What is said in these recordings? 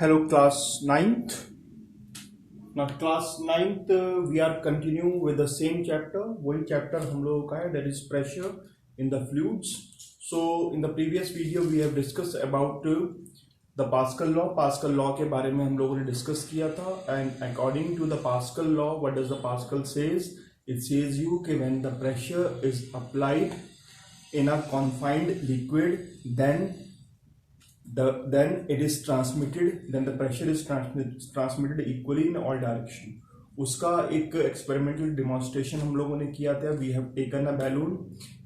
Hello, class ninth. Now, class ninth, we are continuing with the same chapter. वही chapter हम लोगों का है, that is pressure in the fluids. So, in the previous video, we have discussed about the Pascal law. Pascal law के बारे में हम लोगों ने discuss किया था. And according to the Pascal law, what does the Pascal says? It says you कि when the pressure is applied in a confined liquid, then it is transmitted, then the pressure is transmitted equally in all direction. उसका एक experimental demonstration हम लोगों ने किया था. We have taken a balloon,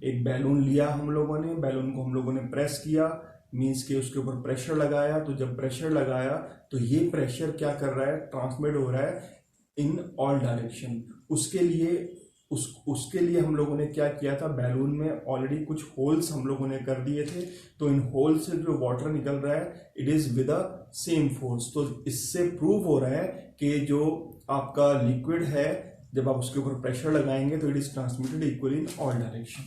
एक balloon लिया हम लोगों ने, बैलून को हम लोगों ने प्रेस किया, मीन्स के उसके ऊपर प्रेशर लगाया. तो जब प्रेशर लगाया तो ये प्रेशर क्या कर रहा है, ट्रांसमिट हो रहा है इन ऑल डायरेक्शन. उसके लिए हम लोगों ने क्या किया था, बैलून में ऑलरेडी कुछ होल्स हम लोगों ने कर दिए थे. तो इन होल से जो वाटर निकल रहा है it is with a same force. तो इससे प्रूव हो रहा है कि जो आपका लिक्विड है जब आप उसके ऊपर प्रेशर लगाएंगे तो it is transmitted equally in all direction.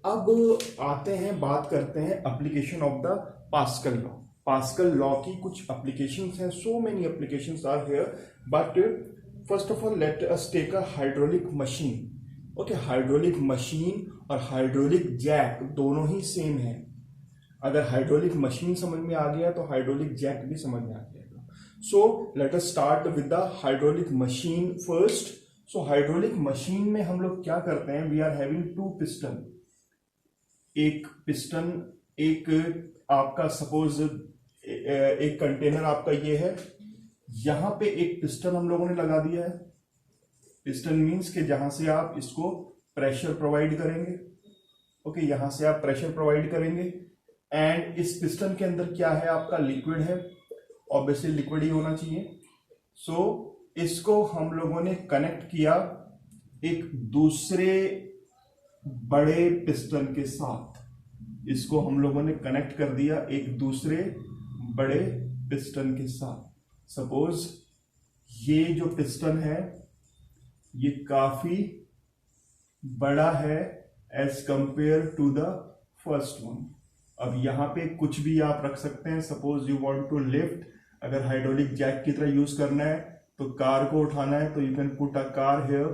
अब आते हैं, बात करते हैं application of the Pascal law. Pascal law की कुछ एप्लीकेशंस हैं, so many applications are here, but first of all let us take a hydraulic machine. Okay, hydraulic machine और हाइड्रोलिक जैक दोनों ही सेम है. अगर हाइड्रोलिक मशीन समझ में आ गया तो हाइड्रोलिक जैक भी समझ में आ जाएगा. So let us start with the hydraulic machine first. So hydraulic machine में हम लोग क्या करते हैं, we are having two piston. एक पिस्टन, एक आपका सपोज एक कंटेनर आपका ये है, यहां पे एक पिस्टन हम लोगों ने लगा दिया है. पिस्टन मीन्स के जहां से आप इसको प्रेशर प्रोवाइड करेंगे. ओके, यहां से आप प्रेशर प्रोवाइड करेंगे. एंड इस पिस्टन के अंदर क्या है, आपका लिक्विड है, ऑब्वियसली लिक्विड ही होना चाहिए. सो इसको हम लोगों ने कनेक्ट किया एक दूसरे बड़े पिस्टन के साथ. इसको हम लोगों ने कनेक्ट कर दिया एक दूसरे बड़े पिस्टन के साथ. सपोज ये जो पिस्टन है ये काफी बड़ा है as compare to the first one. अब यहां पे कुछ भी आप रख सकते हैं. Suppose you want to lift, अगर हाइड्रोलिक जैक की तरह यूज करना है तो कार को उठाना है तो you can put a car here.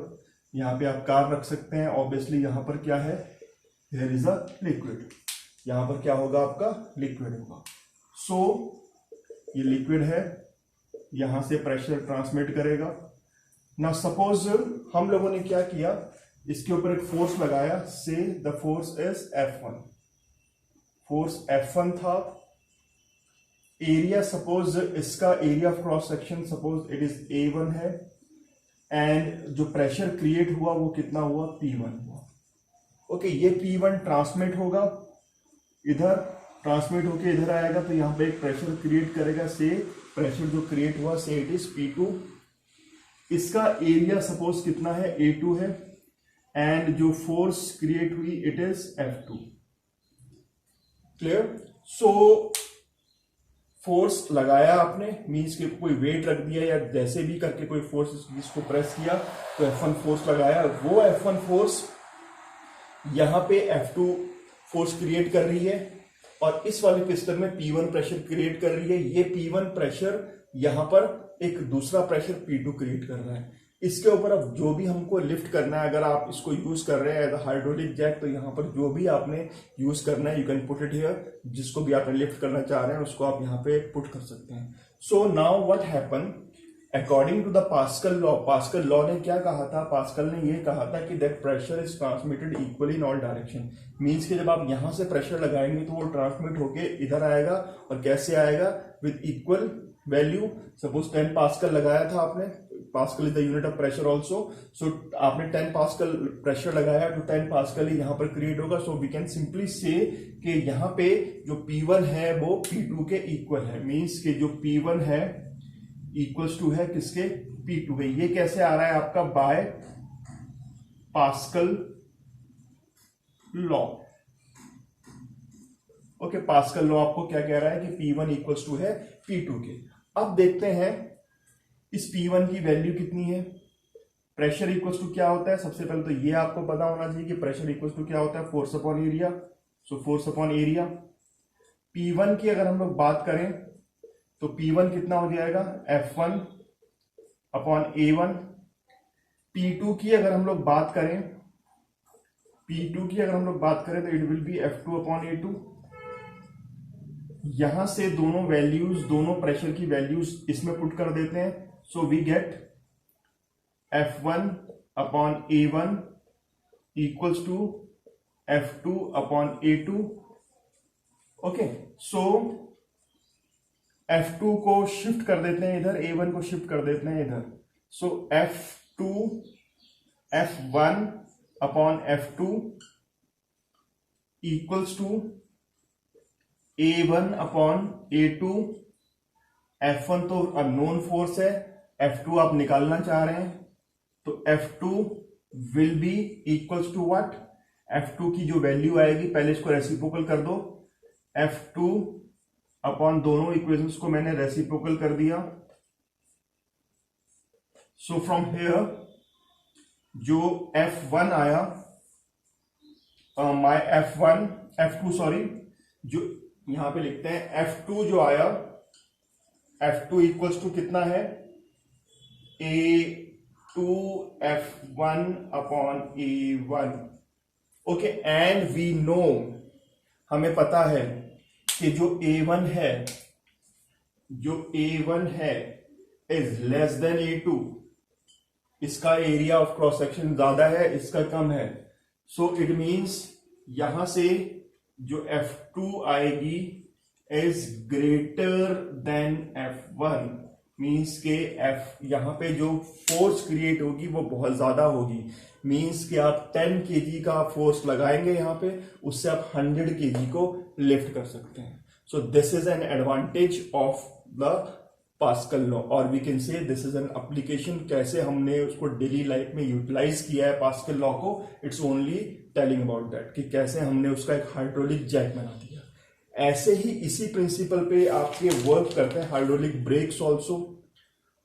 यहां पे आप कार रख सकते हैं. ऑब्वियसली यहां पर क्या है, हियर इज अ लिक्विड. यहां पर क्या होगा, आपका लिक्विड होगा. सो ये लिक्विड है, यहां से प्रेशर ट्रांसमिट करेगा. ना सपोज हम लोगों ने क्या किया, इसके ऊपर एक फोर्स लगाया, से the force is F1. Force F1 था. एरिया, सपोज इसका area of cross section suppose it is A1 है. एंड जो प्रेशर क्रिएट हुआ वो कितना हुआ, P1 हुआ. ओके, ये P1 ट्रांसमिट होगा, इधर ट्रांसमिट होके इधर आएगा तो यहां पे एक प्रेशर क्रिएट करेगा. से प्रेशर जो क्रिएट हुआ से इट इज P2. इसका एरिया सपोज कितना है, A2 है. एंड जो फोर्स क्रिएट हुई it is F2. Clear. So force लगाया आपने, मीन्स के कोई वेट रख दिया या जैसे भी करके कोई फोर्स इसको प्रेस किया तो F1 फोर्स लगाया. वो F1 फोर्स यहां पे F2 फोर्स क्रिएट कर रही है और इस वाले पिस्टन में P1 प्रेशर क्रिएट कर रही है. ये P1 प्रेशर यहां पर एक दूसरा प्रेशर P2 क्रिएट कर रहा है. इसके ऊपर अब जो भी हमको लिफ्ट करना है, अगर आप इसको यूज कर रहे हैं एज अ हाइड्रोलिक जैक तो यहाँ पर जो भी आपने यूज करना है you can put it here. जिसको भी आपने लिफ्ट करना चाह रहे हैं उसको आप यहाँ पे पुट कर सकते हैं. So now what happen, according to the Pascal law. Pascal law ने क्या कहा था, पास्कल ने ये कहा था कि that pressure is transmitted equally in all direction. Means कि जब आप यहां से प्रेशर लगाएंगे तो वो ट्रांसमिट होके इधर आएगा. और कैसे आएगा, with equal value. Suppose 10 pascal लगाया था आपने, pascal is the unit of pressure also. So आपने 10 पास्कल प्रेशर लगाया तो 10 पास्कल ही यहां पर क्रिएट होगा. सो वी कैन सिंपली से कि यहां पे जो P1 है वो P2 के इक्वल है. मीन्स कि जो P1 है इक्वल्स टू है किसके, P2 के. ये कैसे आ रहा है आपका, by Pascal law. Okay, Pascal law आपको क्या कह रहा है कि P1 इक्वल्स टू है P2 के. अब देखते हैं इस P1 की वैल्यू कितनी है. प्रेशर इक्वल्स टू क्या होता है, सबसे पहले तो ये आपको पता होना चाहिए कि प्रेशर इक्वल्स टू क्या होता है, force upon area. So force upon area. P1 की अगर हम लोग बात करें तो P1 कितना हो जाएगा, F1 अपॉन A1। P2 की अगर हम लोग बात करें, तो it will be F2 upon A2। यहां से दोनों वैल्यूज, दोनों प्रेशर की वैल्यूज इसमें पुट कर देते हैं, so we get F1 upon A1 equals to F2 upon A2। Okay, so F2 को शिफ्ट कर देते हैं इधर, A1 को शिफ्ट कर देते हैं इधर, so F1 upon F2 equals to A1 upon A2। F1 तो अननोन फोर्स है, F2 आप निकालना चाह रहे हैं, तो F2 will be equals to what, F2 की जो वैल्यू आएगी, पहले इसको रेसिप्रोकल कर दो, F2 अपॉन दोनों इक्वेशंस को मैंने रेसिप्रोकल कर दिया। सो फ्रॉम हियर जो F1 आया, माय F2 सॉरी, जो यहां पे लिखते हैं F2 जो आया, F2 इक्वल्स टू कितना है, A2 F1 upon A1। Okay, and we know, हमें पता है कि जो A1 है इज लेस देन A2, इसका एरिया ऑफ क्रॉस सेक्शन ज्यादा है, इसका कम है, सो इट मींस यहां से जो F2 आएगी is greater than F1, means के यहां पे जो फोर्स क्रिएट होगी वो बहुत ज्यादा होगी, मींस कि आप 10 kg का फोर्स लगाएंगे यहां पे, उससे आप 100 kg को लिफ्ट कर सकते हैं। So this is an advantage of the Pascal law, और we can say this is an application, कैसे हमने उसको डेली लाइफ में यूटिलाइज किया है पास्कल लॉ को, it's only telling about that कि कैसे हमने उसका एक हाइड्रोलिक जैक बना दिया। ऐसे ही इसी प्रिंसिपल पे आपके वर्क करते हैं hydraulic breaks also.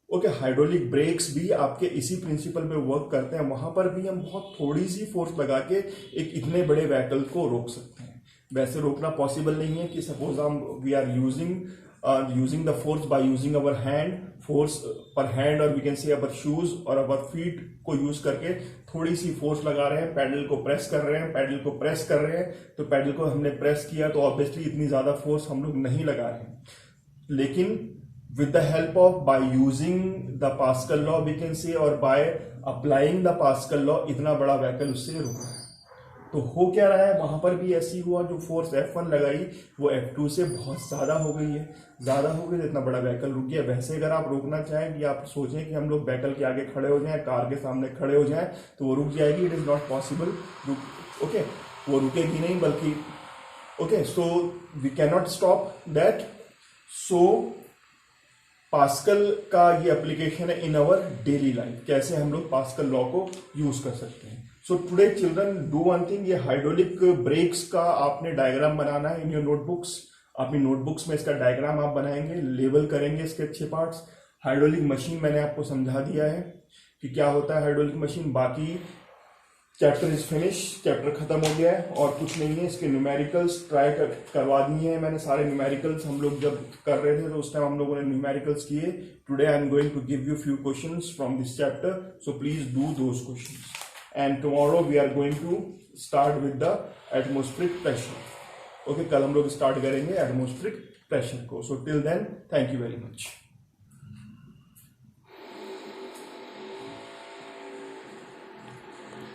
Okay, hydraulic breaks भी आपके इसी प्रिंसिपल पे वर्क करते हैं, वहां पर भी हम बहुत थोड़ी सी फोर्स लगा के एक इतने बड़े व्हीकल को रोक सकते हैं। वैसे रोकना पॉसिबल नहीं है कि सपोज हम we are using the force by using our hand, force पर हैंड, और we can say our shoes और अवर फीट को यूज करके थोड़ी सी फोर्स लगा रहे हैं, पैडल को प्रेस कर रहे हैं, तो पैडल को हमने प्रेस किया तो ऑब्वियसली इतनी ज्यादा फोर्स हम लोग नहीं लगा रहे हैं, लेकिन with the help of by using the Pascal law we can say, और by applying the Pascal law, इतना बड़ा व्हीकल उससे रुक रहा है। तो हो क्या रहा है, वहां पर भी ऐसी हुआ, जो फोर्स F1 लगाई वो F2 से बहुत ज्यादा हो गई है, तो इतना बड़ा व्हीकल रुक गया। वैसे अगर आप रोकना चाहें कि आप सोचें कि हम लोग व्हीकल के आगे खड़े हो जाएं, कार के सामने खड़े हो जाएं, तो वो रुक जाएगी, it is not possible. Okay, वो रुकेगी नहीं, बल्कि okay, so we can not stop that. So Pascal का ये एप्लीकेशन है इन अवर डेली लाइफ, कैसे हम लोग पास्कल लॉ को यूज कर सकते हैं। So today children do one thing, ये हाइड्रोलिक ब्रेक्स का आपने डायग्राम बनाना है इन योर नोटबुक्स। अपनी नोटबुक्स में इसका डायग्राम आप बनाएंगे, लेबल करेंगे इसके अच्छे पार्ट्स। हाइड्रोलिक मशीन मैंने आपको समझा दिया है कि क्या होता है हाइड्रोलिक मशीन। बाकी चैप्टर इज फिनिश, चैप्टर खत्म हो गया है और कुछ नहीं है। इसके न्यूमेरिकल्स ट्राई करवा दिए हैं मैंने, सारे न्यूमेरिकल्स हम लोग जब कर रहे थे तो उस टाइम हम लोगों ने न्यूमेरिकल्स किए। Today I am going to give you few questions from this chapter, so please do those questions, and tomorrow we are going to start with the atmospheric pressure. Okay, कल हम लोग start करेंगे atmospheric pressure को। So till then, thank you very much.